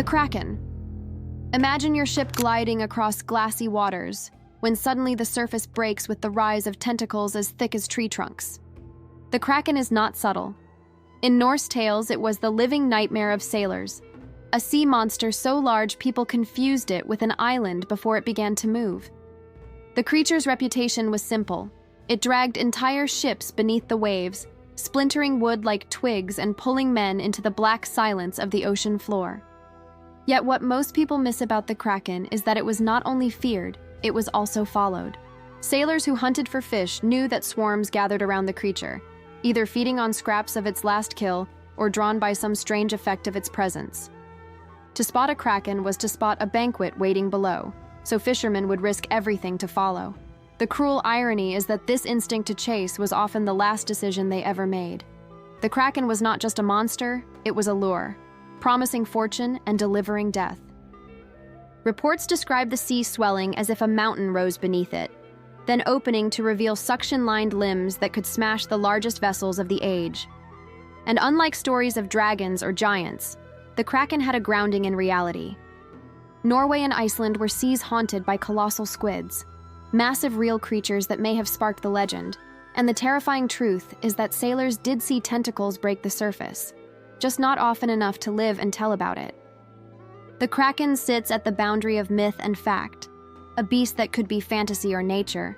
The Kraken. Imagine your ship gliding across glassy waters, when suddenly the surface breaks with the rise of tentacles as thick as tree trunks. The Kraken is not subtle. In Norse tales, it was the living nightmare of sailors, a sea monster so large people confused it with an island before it began to move. The creature's reputation was simple. It dragged entire ships beneath the waves, splintering wood like twigs and pulling men into the black silence of the ocean floor. Yet what most people miss about the Kraken is that it was not only feared, it was also followed. Sailors who hunted for fish knew that swarms gathered around the creature, either feeding on scraps of its last kill or drawn by some strange effect of its presence. To spot a Kraken was to spot a banquet waiting below, so fishermen would risk everything to follow. The cruel irony is that this instinct to chase was often the last decision they ever made. The Kraken was not just a monster, it was a lure, promising fortune and delivering death. Reports describe the sea swelling as if a mountain rose beneath it, then opening to reveal suction-lined limbs that could smash the largest vessels of the age. And unlike stories of dragons or giants, the Kraken had a grounding in reality. Norway and Iceland were seas haunted by colossal squids, massive real creatures that may have sparked the legend, and the terrifying truth is that sailors did see tentacles break the surface, just not often enough to live and tell about it. The Kraken sits at the boundary of myth and fact, a beast that could be fantasy or nature,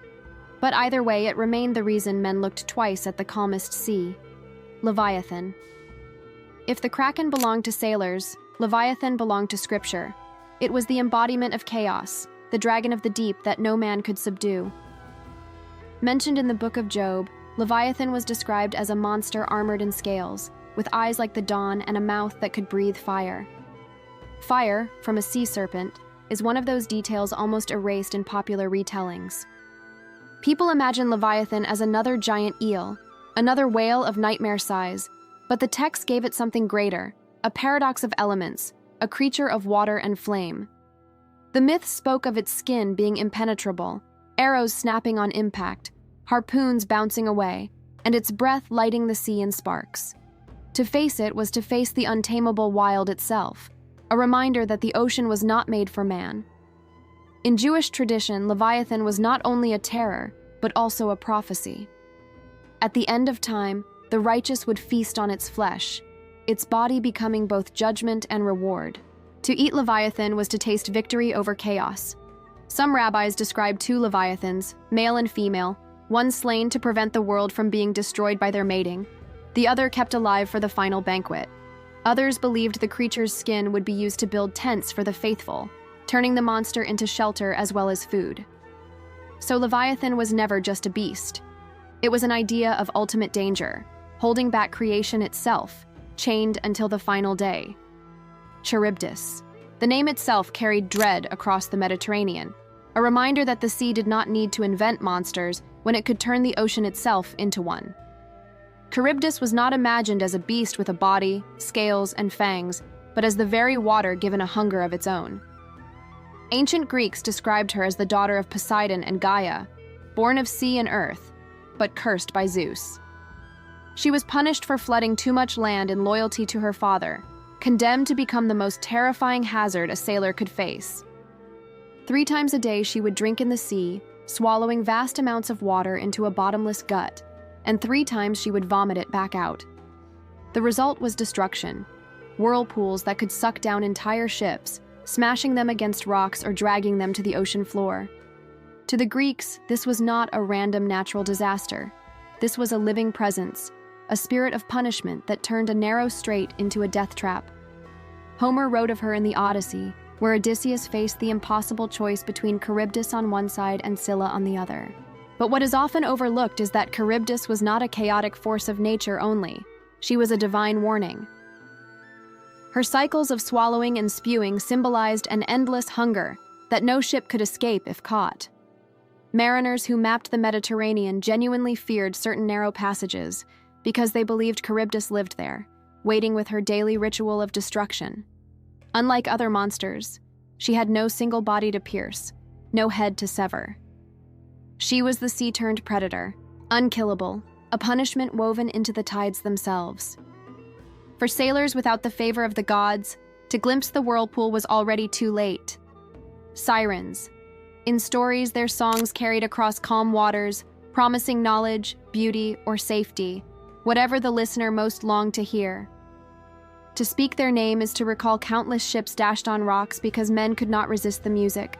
but either way it remained the reason men looked twice at the calmest sea. Leviathan. If the Kraken belonged to sailors, Leviathan belonged to scripture. It was the embodiment of chaos, the dragon of the deep that no man could subdue. Mentioned in the book of Job, Leviathan was described as a monster armored in scales, with eyes like the dawn and a mouth that could breathe fire. Fire, from a sea serpent, is one of those details almost erased in popular retellings. People imagine Leviathan as another giant eel, another whale of nightmare size, but the text gave it something greater, a paradox of elements, a creature of water and flame. The myth spoke of its skin being impenetrable, arrows snapping on impact, harpoons bouncing away, and its breath lighting the sea in sparks. To face it was to face the untamable wild itself, a reminder that the ocean was not made for man. In Jewish tradition, Leviathan was not only a terror, but also a prophecy. At the end of time, the righteous would feast on its flesh, its body becoming both judgment and reward. To eat Leviathan was to taste victory over chaos. Some rabbis described two Leviathans, male and female, one slain to prevent the world from being destroyed by their mating, the other kept alive for the final banquet. Others believed the creature's skin would be used to build tents for the faithful, turning the monster into shelter as well as food. So Leviathan was never just a beast. It was an idea of ultimate danger, holding back creation itself, chained until the final day. Charybdis. The name itself carried dread across the Mediterranean, a reminder that the sea did not need to invent monsters when it could turn the ocean itself into one. Charybdis was not imagined as a beast with a body, scales, and fangs, but as the very water given a hunger of its own. Ancient Greeks described her as the daughter of Poseidon and Gaia, born of sea and earth, but cursed by Zeus. She was punished for flooding too much land in loyalty to her father, condemned to become the most terrifying hazard a sailor could face. 3 times a day she would drink in the sea, swallowing vast amounts of water into a bottomless gut, and 3 times she would vomit it back out. The result was destruction, whirlpools that could suck down entire ships, smashing them against rocks or dragging them to the ocean floor. To the Greeks, this was not a random natural disaster. This was a living presence, a spirit of punishment that turned a narrow strait into a death trap. Homer wrote of her in the Odyssey, where Odysseus faced the impossible choice between Charybdis on one side and Scylla on the other. But what is often overlooked is that Charybdis was not a chaotic force of nature only. She was a divine warning. Her cycles of swallowing and spewing symbolized an endless hunger that no ship could escape if caught. Mariners who mapped the Mediterranean genuinely feared certain narrow passages because they believed Charybdis lived there, waiting with her daily ritual of destruction. Unlike other monsters, she had no single body to pierce, no head to sever. She was the sea-turned predator, unkillable, a punishment woven into the tides themselves. For sailors without the favor of the gods, To glimpse the whirlpool was already too late. Sirens. In stories, their songs carried across calm waters, promising knowledge, beauty, or safety, whatever the listener most longed to hear. To speak their name is to recall countless ships dashed on rocks because men could not resist the music.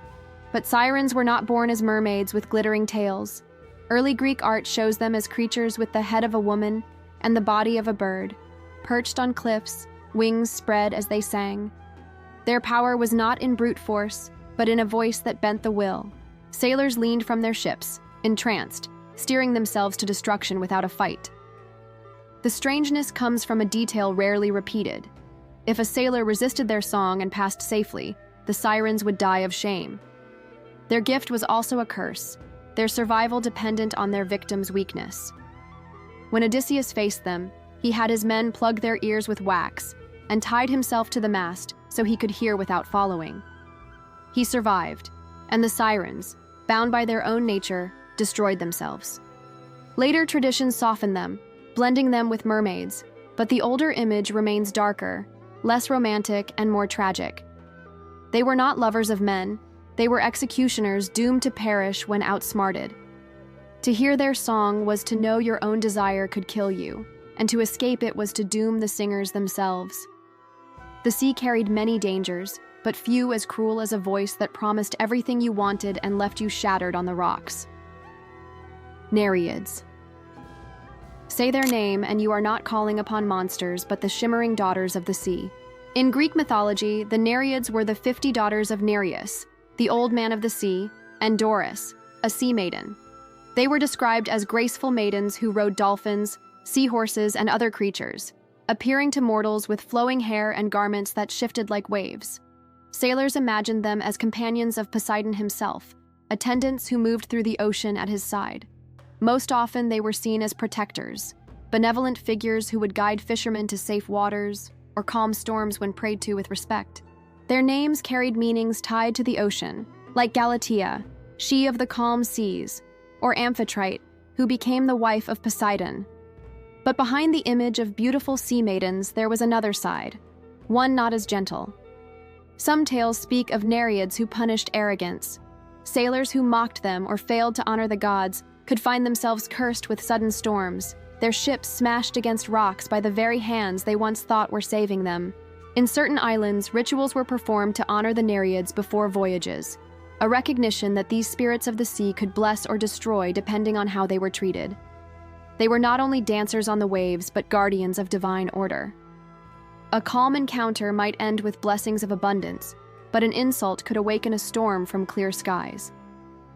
But sirens were not born as mermaids with glittering tails. Early Greek art shows them as creatures with the head of a woman and the body of a bird, perched on cliffs, wings spread as they sang. Their power was not in brute force, but in a voice that bent the will. Sailors leaned from their ships, entranced, steering themselves to destruction without a fight. The strangeness comes from a detail rarely repeated. If a sailor resisted their song and passed safely, the sirens would die of shame. Their gift was also a curse, their survival dependent on their victim's weakness. When Odysseus faced them, he had his men plug their ears with wax and tied himself to the mast so he could hear without following. He survived, and the sirens, bound by their own nature, destroyed themselves. Later traditions softened them, blending them with mermaids, but the older image remains darker, less romantic, and more tragic. They were not lovers of men, they were executioners doomed to perish when outsmarted. To hear their song was to know your own desire could kill you, and to escape it was to doom the singers themselves. The sea carried many dangers, but few as cruel as a voice that promised everything you wanted and left you shattered on the rocks. Nereids. Say their name and you are not calling upon monsters but the shimmering daughters of the sea. In Greek mythology, the Nereids were the 50 daughters of Nereus, the old man of the sea, and Doris, a sea maiden. They were described as graceful maidens who rode dolphins, seahorses, and other creatures, appearing to mortals with flowing hair and garments that shifted like waves. Sailors imagined them as companions of Poseidon himself, attendants who moved through the ocean at his side. Most often they were seen as protectors, benevolent figures who would guide fishermen to safe waters or calm storms when prayed to with respect. Their names carried meanings tied to the ocean, like Galatea, she of the calm seas, or Amphitrite, who became the wife of Poseidon. But behind the image of beautiful sea maidens there was another side, one not as gentle. Some tales speak of Nereids who punished arrogance. Sailors who mocked them or failed to honor the gods could find themselves cursed with sudden storms, their ships smashed against rocks by the very hands they once thought were saving them. In certain islands, rituals were performed to honor the Nereids before voyages, a recognition that these spirits of the sea could bless or destroy depending on how they were treated. They were not only dancers on the waves, but guardians of divine order. A calm encounter might end with blessings of abundance, but an insult could awaken a storm from clear skies.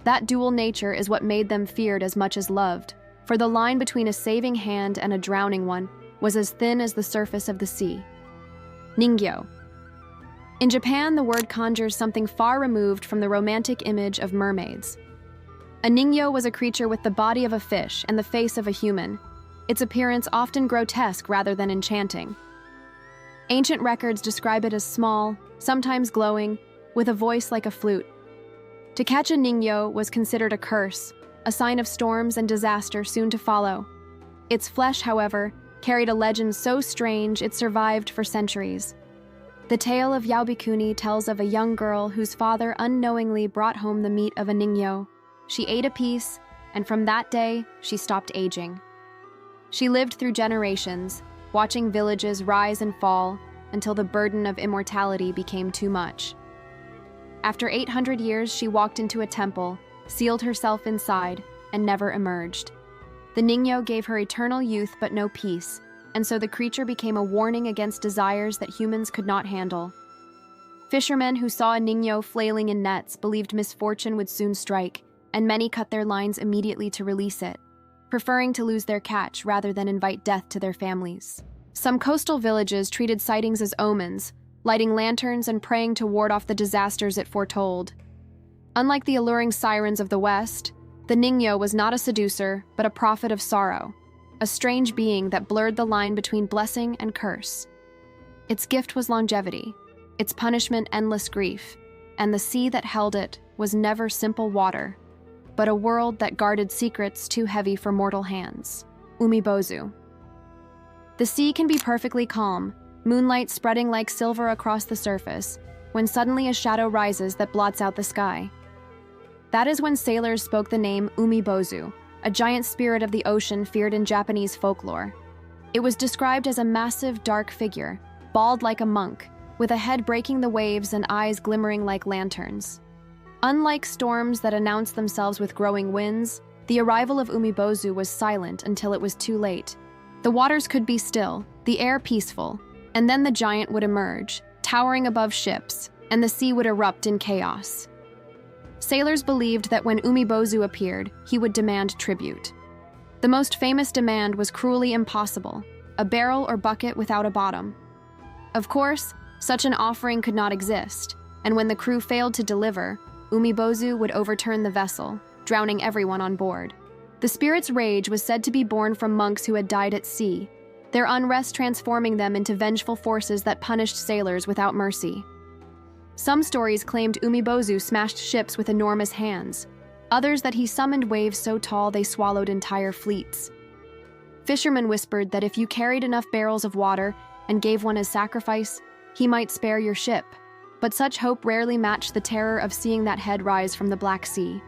That dual nature is what made them feared as much as loved, for the line between a saving hand and a drowning one was as thin as the surface of the sea. Ningyo. In Japan, the word conjures something far removed from the romantic image of mermaids. A Ningyo was a creature with the body of a fish and the face of a human, its appearance often grotesque rather than enchanting. Ancient records describe it as small, sometimes glowing, with a voice like a flute. To catch a Ningyo was considered a curse, a sign of storms and disaster soon to follow. Its flesh, however, carried a legend so strange it survived for centuries. The tale of Yaobikuni tells of a young girl whose father unknowingly brought home the meat of a Ningyo. She ate a piece, and from that day, she stopped aging. She lived through generations, watching villages rise and fall until the burden of immortality became too much. After 800 years, she walked into a temple, sealed herself inside, and never emerged. The Ningyo gave her eternal youth but no peace, and so the creature became a warning against desires that humans could not handle. Fishermen who saw a Ningyo flailing in nets believed misfortune would soon strike, and many cut their lines immediately to release it, preferring to lose their catch rather than invite death to their families. Some coastal villages treated sightings as omens, lighting lanterns and praying to ward off the disasters it foretold. Unlike the alluring sirens of the West, the Ningyo was not a seducer, but a prophet of sorrow, a strange being that blurred the line between blessing and curse. Its gift was longevity, its punishment endless grief, and the sea that held it was never simple water, but a world that guarded secrets too heavy for mortal hands. Umibozu. The sea can be perfectly calm, moonlight spreading like silver across the surface, when suddenly a shadow rises that blots out the sky. That is when sailors spoke the name Umibozu, a giant spirit of the ocean feared in Japanese folklore. It was described as a massive, dark figure, bald like a monk, with a head breaking the waves and eyes glimmering like lanterns. Unlike storms that announce themselves with growing winds, the arrival of Umibozu was silent until it was too late. The waters could be still, the air peaceful, and then the giant would emerge, towering above ships, and the sea would erupt in chaos. Sailors believed that when Umibozu appeared, he would demand tribute. The most famous demand was cruelly impossible, a barrel or bucket without a bottom. Of course, such an offering could not exist, and when the crew failed to deliver, Umibozu would overturn the vessel, drowning everyone on board. The spirit's rage was said to be born from monks who had died at sea, their unrest transforming them into vengeful forces that punished sailors without mercy. Some stories claimed Umibozu smashed ships with enormous hands, others that he summoned waves so tall they swallowed entire fleets. Fishermen whispered that if you carried enough barrels of water and gave one as sacrifice, he might spare your ship, but such hope rarely matched the terror of seeing that head rise from the Black Sea.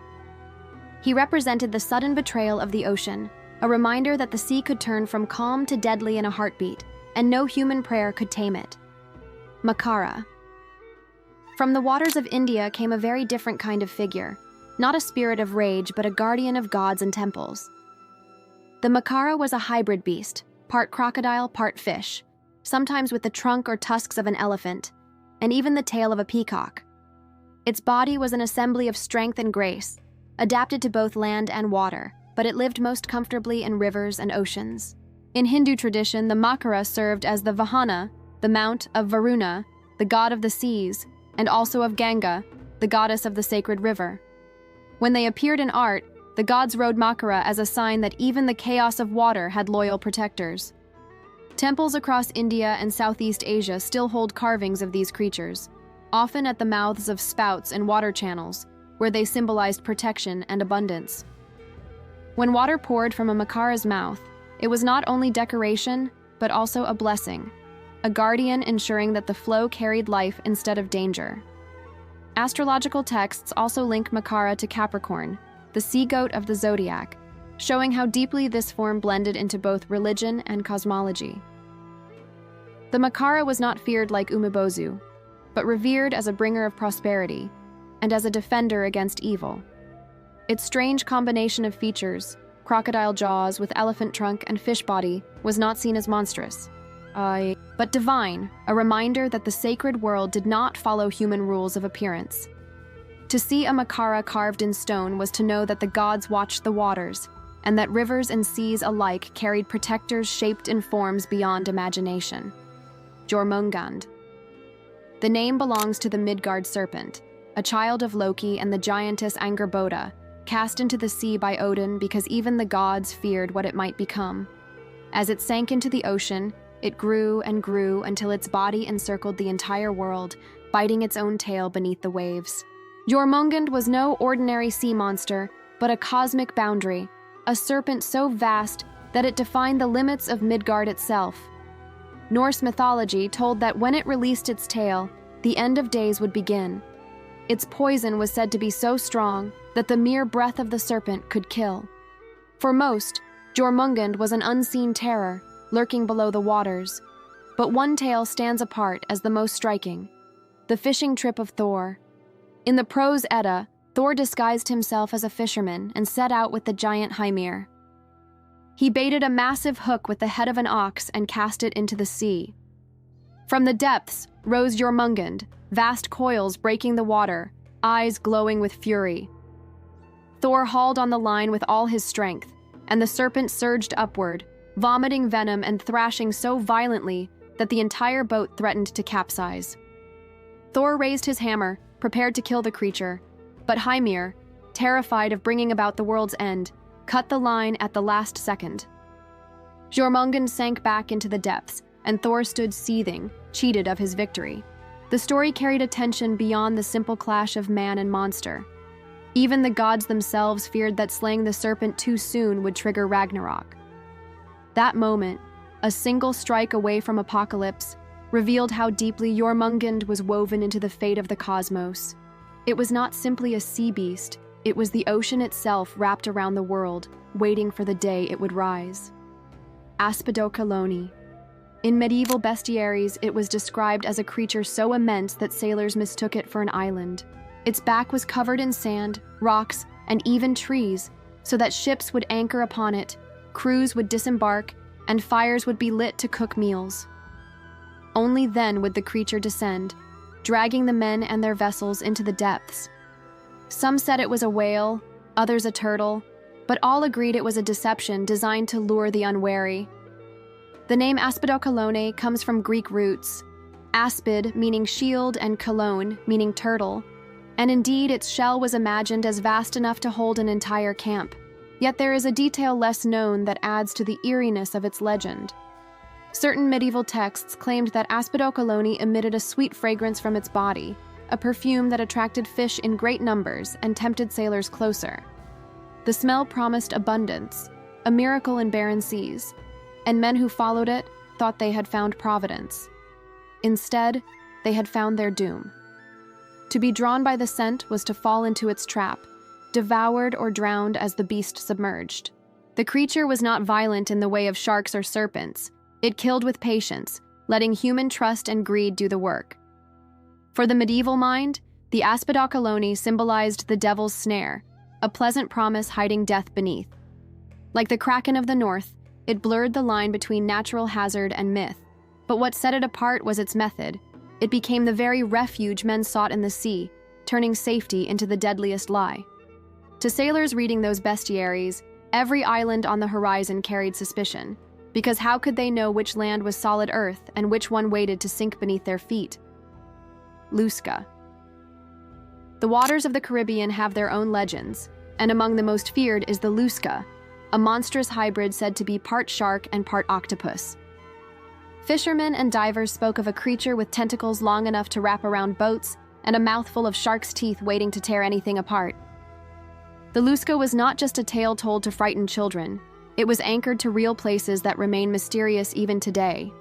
He represented the sudden betrayal of the ocean, a reminder that the sea could turn from calm to deadly in a heartbeat, and no human prayer could tame it. Makara. From the waters of India came a very different kind of figure, not a spirit of rage, but a guardian of gods and temples. The Makara was a hybrid beast, part crocodile, part fish, sometimes with the trunk or tusks of an elephant, and even the tail of a peacock. Its body was an assembly of strength and grace, adapted to both land and water, but it lived most comfortably in rivers and oceans. In Hindu tradition, the Makara served as the Vahana, the mount of Varuna, the god of the seas, and also of Ganga, the goddess of the sacred river. When they appeared in art, the gods rode Makara as a sign that even the chaos of water had loyal protectors. Temples across India and Southeast Asia still hold carvings of these creatures, often at the mouths of spouts and water channels, where they symbolized protection and abundance. When water poured from a Makara's mouth, it was not only decoration, but also a blessing, a guardian ensuring that the flow carried life instead of danger. Astrological texts also link Makara to Capricorn, the sea goat of the zodiac, showing how deeply this form blended into both religion and cosmology. The Makara was not feared like Umibozu, but revered as a bringer of prosperity and as a defender against evil. Its strange combination of features, crocodile jaws with elephant trunk and fish body, was not seen as monstrous, but divine, a reminder that the sacred world did not follow human rules of appearance. To see a Makara carved in stone was to know that the gods watched the waters, and that rivers and seas alike carried protectors shaped in forms beyond imagination. Jormungand. The name belongs to the Midgard serpent, a child of Loki and the giantess Angerboda, cast into the sea by Odin because even the gods feared what it might become. As it sank into the ocean, it grew and grew until its body encircled the entire world, biting its own tail beneath the waves. Jormungand was no ordinary sea monster, but a cosmic boundary, a serpent so vast that it defined the limits of Midgard itself. Norse mythology told that when it released its tail, the end of days would begin. Its poison was said to be so strong that the mere breath of the serpent could kill. For most, Jormungand was an unseen terror, lurking below the waters. But one tale stands apart as the most striking: the fishing trip of Thor. In the prose Edda, Thor disguised himself as a fisherman and set out with the giant Hymir. He baited a massive hook with the head of an ox and cast it into the sea. From the depths rose Jormungand, vast coils breaking the water, eyes glowing with fury. Thor hauled on the line with all his strength, and the serpent surged upward, vomiting venom and thrashing so violently that the entire boat threatened to capsize. Thor raised his hammer, prepared to kill the creature, but Hymir, terrified of bringing about the world's end, cut the line at the last second. Jormungand sank back into the depths, and Thor stood seething, cheated of his victory. The story carried a tension beyond the simple clash of man and monster. Even the gods themselves feared that slaying the serpent too soon would trigger Ragnarok. That moment, a single strike away from apocalypse, revealed how deeply Jormungand was woven into the fate of the cosmos. It was not simply a sea beast, it was the ocean itself wrapped around the world, waiting for the day it would rise. Aspidochelone. In medieval bestiaries, it was described as a creature so immense that sailors mistook it for an island. Its back was covered in sand, rocks, and even trees, so that ships would anchor upon it, crews would disembark, and fires would be lit to cook meals. Only then would the creature descend, dragging the men and their vessels into the depths. Some said it was a whale, others a turtle, but all agreed it was a deception designed to lure the unwary. The name Aspidochelone comes from Greek roots, aspid meaning shield and chelone meaning turtle, and indeed its shell was imagined as vast enough to hold an entire camp. Yet there is a detail less known that adds to the eeriness of its legend. Certain medieval texts claimed that Aspidochelone emitted a sweet fragrance from its body, a perfume that attracted fish in great numbers and tempted sailors closer. The smell promised abundance, a miracle in barren seas, and men who followed it thought they had found providence. Instead, they had found their doom. To be drawn by the scent was to fall into its trap, devoured or drowned as the beast submerged. The creature was not violent in the way of sharks or serpents. It killed with patience, letting human trust and greed do the work. For the medieval mind, the Aspidochelone symbolized the devil's snare, a pleasant promise hiding death beneath. Like the Kraken of the North, it blurred the line between natural hazard and myth. But what set it apart was its method. It became the very refuge men sought in the sea, turning safety into the deadliest lie. To sailors reading those bestiaries, every island on the horizon carried suspicion, because how could they know which land was solid earth and which one waited to sink beneath their feet? Lusca. The waters of the Caribbean have their own legends, and among the most feared is the Lusca, a monstrous hybrid said to be part shark and part octopus. Fishermen and divers spoke of a creature with tentacles long enough to wrap around boats and a mouthful of shark's teeth waiting to tear anything apart. The Lusca was not just a tale told to frighten children. It was anchored to real places that remain mysterious even today.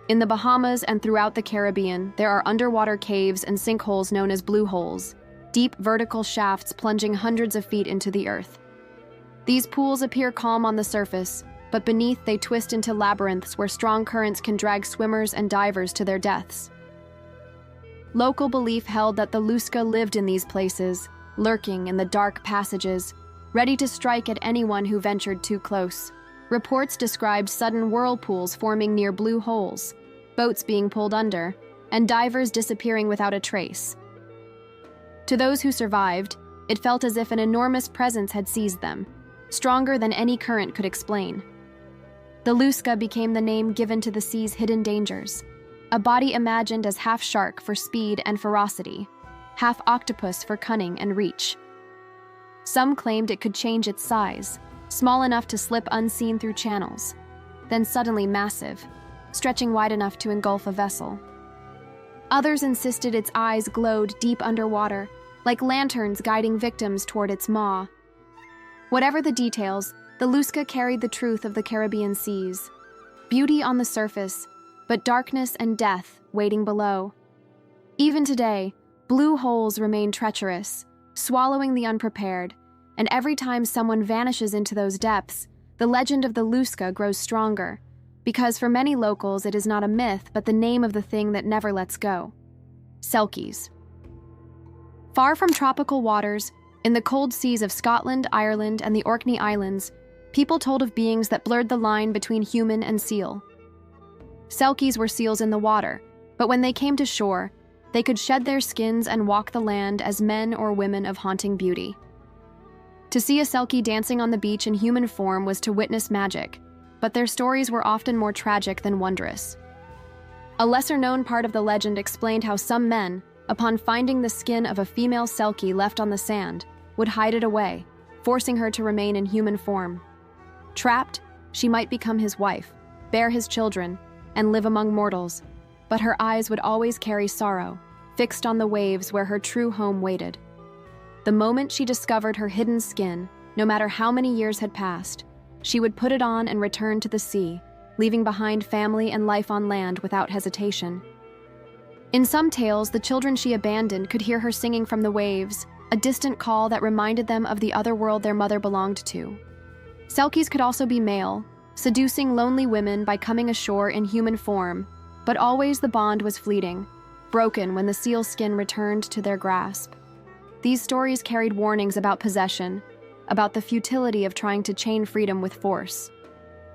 In the Bahamas and throughout the Caribbean, there are underwater caves and sinkholes known as blue holes, deep vertical shafts plunging hundreds of feet into the earth. These pools appear calm on the surface, but beneath they twist into labyrinths where strong currents can drag swimmers and divers to their deaths. Local belief held that the Lusca lived in these places, lurking in the dark passages, ready to strike at anyone who ventured too close. Reports described sudden whirlpools forming near blue holes, boats being pulled under, and divers disappearing without a trace. To those who survived, it felt as if an enormous presence had seized them, stronger than any current could explain. The Lusca became the name given to the sea's hidden dangers, a body imagined as half shark for speed and ferocity, half octopus for cunning and reach. Some claimed it could change its size, small enough to slip unseen through channels, then suddenly massive, stretching wide enough to engulf a vessel. Others insisted its eyes glowed deep underwater, like lanterns guiding victims toward its maw. Whatever the details, the Lusca carried the truth of the Caribbean seas. Beauty on the surface, but darkness and death waiting below. Even today, blue holes remain treacherous, swallowing the unprepared, and every time someone vanishes into those depths, the legend of the Lusca grows stronger, because for many locals it is not a myth but the name of the thing that never lets go. Selkies. Far from tropical waters, in the cold seas of Scotland, Ireland, and the Orkney Islands, people told of beings that blurred the line between human and seal. Selkies were seals in the water, but when they came to shore, they could shed their skins and walk the land as men or women of haunting beauty. To see a Selkie dancing on the beach in human form was to witness magic, but their stories were often more tragic than wondrous. A lesser-known part of the legend explained how some men, upon finding the skin of a female Selkie left on the sand, would hide it away, forcing her to remain in human form. Trapped, she might become his wife, bear his children, and live among mortals, but her eyes would always carry sorrow, fixed on the waves where her true home waited. The moment she discovered her hidden skin, no matter how many years had passed, she would put it on and return to the sea, leaving behind family and life on land without hesitation. In some tales, the children she abandoned could hear her singing from the waves, a distant call that reminded them of the other world their mother belonged to. Selkies could also be male, seducing lonely women by coming ashore in human form, but always the bond was fleeting, broken when the seal skin returned to their grasp. These stories carried warnings about possession, about the futility of trying to chain freedom with force.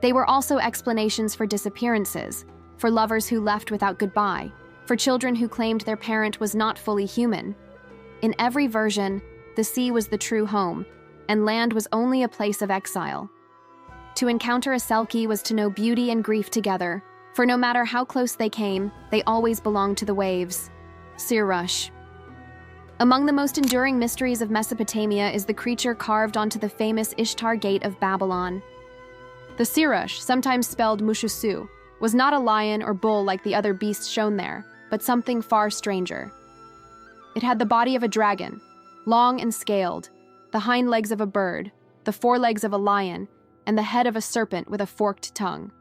They were also explanations for disappearances, for lovers who left without goodbye, for children who claimed their parent was not fully human. In every version, the sea was the true home, and land was only a place of exile. To encounter a Selkie was to know beauty and grief together, for no matter how close they came, they always belonged to the waves. Sirrush. Among the most enduring mysteries of Mesopotamia is the creature carved onto the famous Ishtar Gate of Babylon. The Sirrush, sometimes spelled Mushusu, was not a lion or bull like the other beasts shown there, but something far stranger. It had the body of a dragon, long and scaled, the hind legs of a bird, the forelegs of a lion, and the head of a serpent with a forked tongue.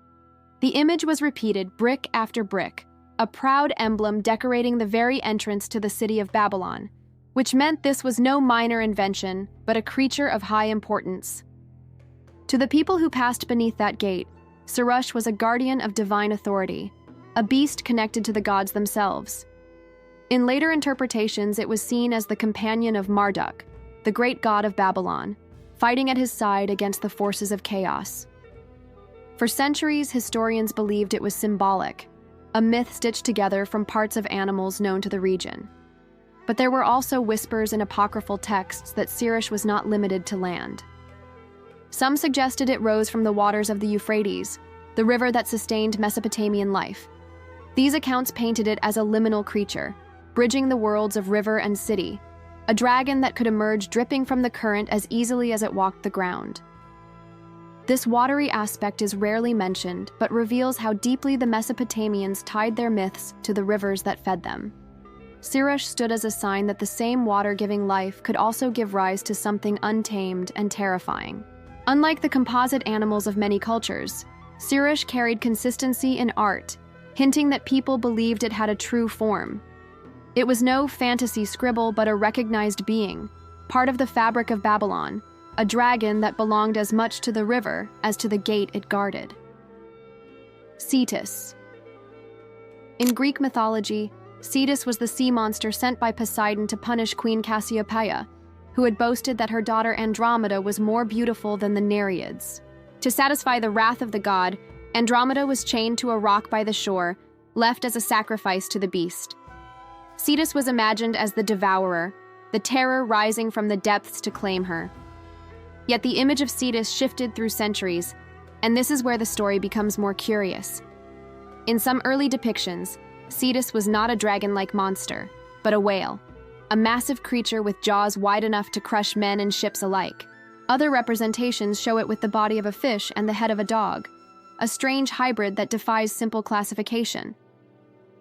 The image was repeated brick after brick, a proud emblem decorating the very entrance to the city of Babylon, which meant this was no minor invention, but a creature of high importance. To the people who passed beneath that gate, Sirrush was a guardian of divine authority, a beast connected to the gods themselves. In later interpretations, it was seen as the companion of Marduk, the great god of Babylon, fighting at his side against the forces of chaos. For centuries, historians believed it was symbolic, a myth stitched together from parts of animals known to the region. But there were also whispers in apocryphal texts that Sirrush was not limited to land. Some suggested it rose from the waters of the Euphrates, the river that sustained Mesopotamian life. These accounts painted it as a liminal creature, bridging the worlds of river and city, a dragon that could emerge dripping from the current as easily as it walked the ground. This watery aspect is rarely mentioned, but reveals how deeply the Mesopotamians tied their myths to the rivers that fed them. Sirrush stood as a sign that the same water-giving life could also give rise to something untamed and terrifying. Unlike the composite animals of many cultures, Sirrush carried consistency in art, hinting that people believed it had a true form. It was no fantasy scribble, but a recognized being, part of the fabric of Babylon, a dragon that belonged as much to the river as to the gate it guarded. Cetus. In Greek mythology, Cetus was the sea monster sent by Poseidon to punish Queen Cassiopeia, who had boasted that her daughter Andromeda was more beautiful than the Nereids. To satisfy the wrath of the god, Andromeda was chained to a rock by the shore, left as a sacrifice to the beast. Cetus was imagined as the devourer, the terror rising from the depths to claim her. Yet the image of Cetus shifted through centuries, and this is where the story becomes more curious. In some early depictions, Cetus was not a dragon-like monster, but a whale, a massive creature with jaws wide enough to crush men and ships alike. Other representations show it with the body of a fish and the head of a dog, a strange hybrid that defies simple classification.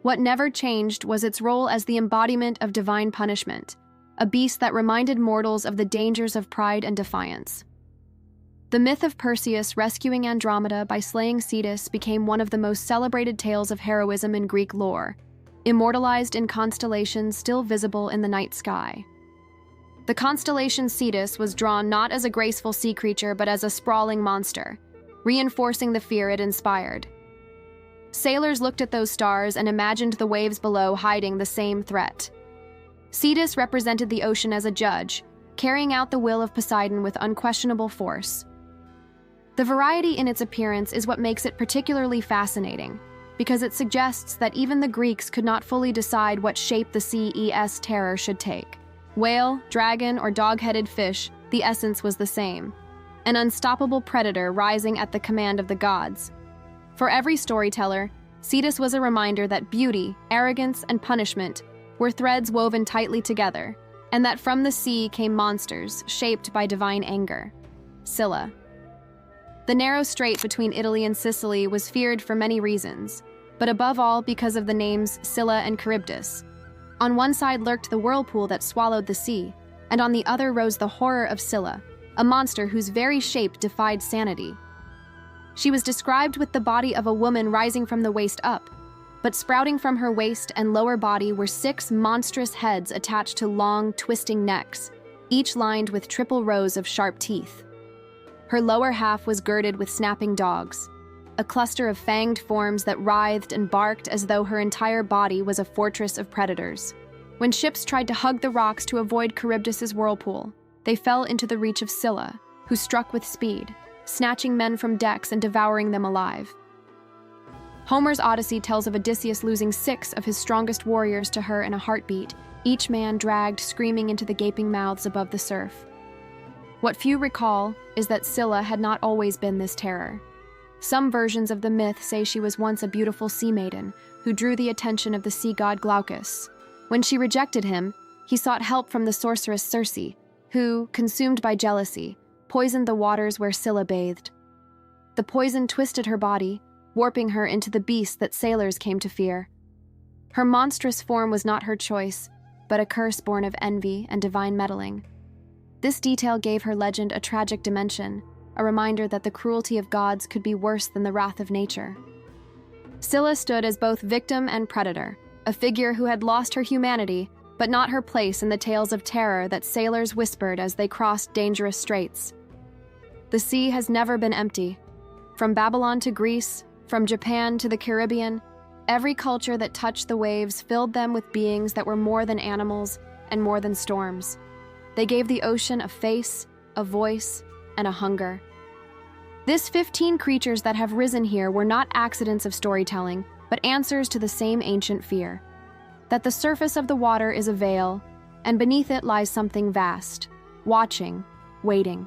What never changed was its role as the embodiment of divine punishment, a beast that reminded mortals of the dangers of pride and defiance. The myth of Perseus rescuing Andromeda by slaying Cetus became one of the most celebrated tales of heroism in Greek lore, immortalized in constellations still visible in the night sky. The constellation Cetus was drawn not as a graceful sea creature but as a sprawling monster, reinforcing the fear it inspired. Sailors looked at those stars and imagined the waves below hiding the same threat. Cetus represented the ocean as a judge, carrying out the will of Poseidon with unquestionable force. The variety in its appearance is what makes it particularly fascinating, because it suggests that even the Greeks could not fully decide what shape the sea's terror should take. Whale, dragon, or dog-headed fish, the essence was the same: an unstoppable predator rising at the command of the gods. For every storyteller, Cetus was a reminder that beauty, arrogance, and punishment were threads woven tightly together, and that from the sea came monsters shaped by divine anger. Scylla. The narrow strait between Italy and Sicily was feared for many reasons, but above all because of the names Scylla and Charybdis. On one side lurked the whirlpool that swallowed the sea, and on the other rose the horror of Scylla, a monster whose very shape defied sanity. She was described with the body of a woman rising from the waist up, but sprouting from her waist and lower body were 6 monstrous heads attached to long, twisting necks, each lined with triple rows of sharp teeth. Her lower half was girded with snapping dogs, a cluster of fanged forms that writhed and barked as though her entire body was a fortress of predators. When ships tried to hug the rocks to avoid Charybdis' whirlpool, they fell into the reach of Scylla, who struck with speed, snatching men from decks and devouring them alive. Homer's Odyssey tells of Odysseus losing 6 of his strongest warriors to her in a heartbeat, each man dragged screaming into the gaping mouths above the surf. What few recall is that Scylla had not always been this terror. Some versions of the myth say she was once a beautiful sea maiden who drew the attention of the sea god Glaucus. When she rejected him, he sought help from the sorceress Circe, who, consumed by jealousy, poisoned the waters where Scylla bathed. The poison twisted her body, warping her into the beast that sailors came to fear. Her monstrous form was not her choice, but a curse born of envy and divine meddling. This detail gave her legend a tragic dimension, a reminder that the cruelty of gods could be worse than the wrath of nature. Scylla stood as both victim and predator, a figure who had lost her humanity, but not her place in the tales of terror that sailors whispered as they crossed dangerous straits. The sea has never been empty. From Babylon to Greece, from Japan to the Caribbean, every culture that touched the waves filled them with beings that were more than animals and more than storms. They gave the ocean a face, a voice, and a hunger. These 15 creatures that have risen here were not accidents of storytelling, but answers to the same ancient fear: that the surface of the water is a veil, and beneath it lies something vast, watching, waiting.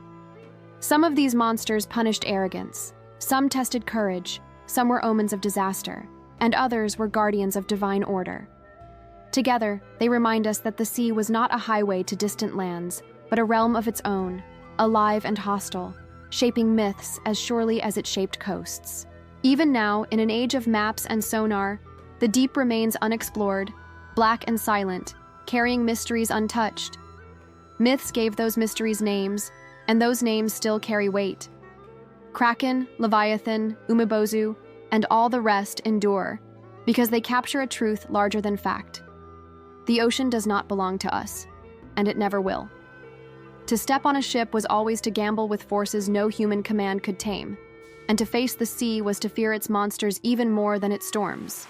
Some of these monsters punished arrogance, some tested courage, some were omens of disaster, and others were guardians of divine order. Together, they remind us that the sea was not a highway to distant lands, but a realm of its own, alive and hostile, shaping myths as surely as it shaped coasts. Even now, in an age of maps and sonar, the deep remains unexplored, black and silent, carrying mysteries untouched. Myths gave those mysteries names, and those names still carry weight. Kraken, Leviathan, Umibozu, and all the rest endure, because they capture a truth larger than fact. The ocean does not belong to us, and it never will. To step on a ship was always to gamble with forces no human command could tame, and to face the sea was to fear its monsters even more than its storms.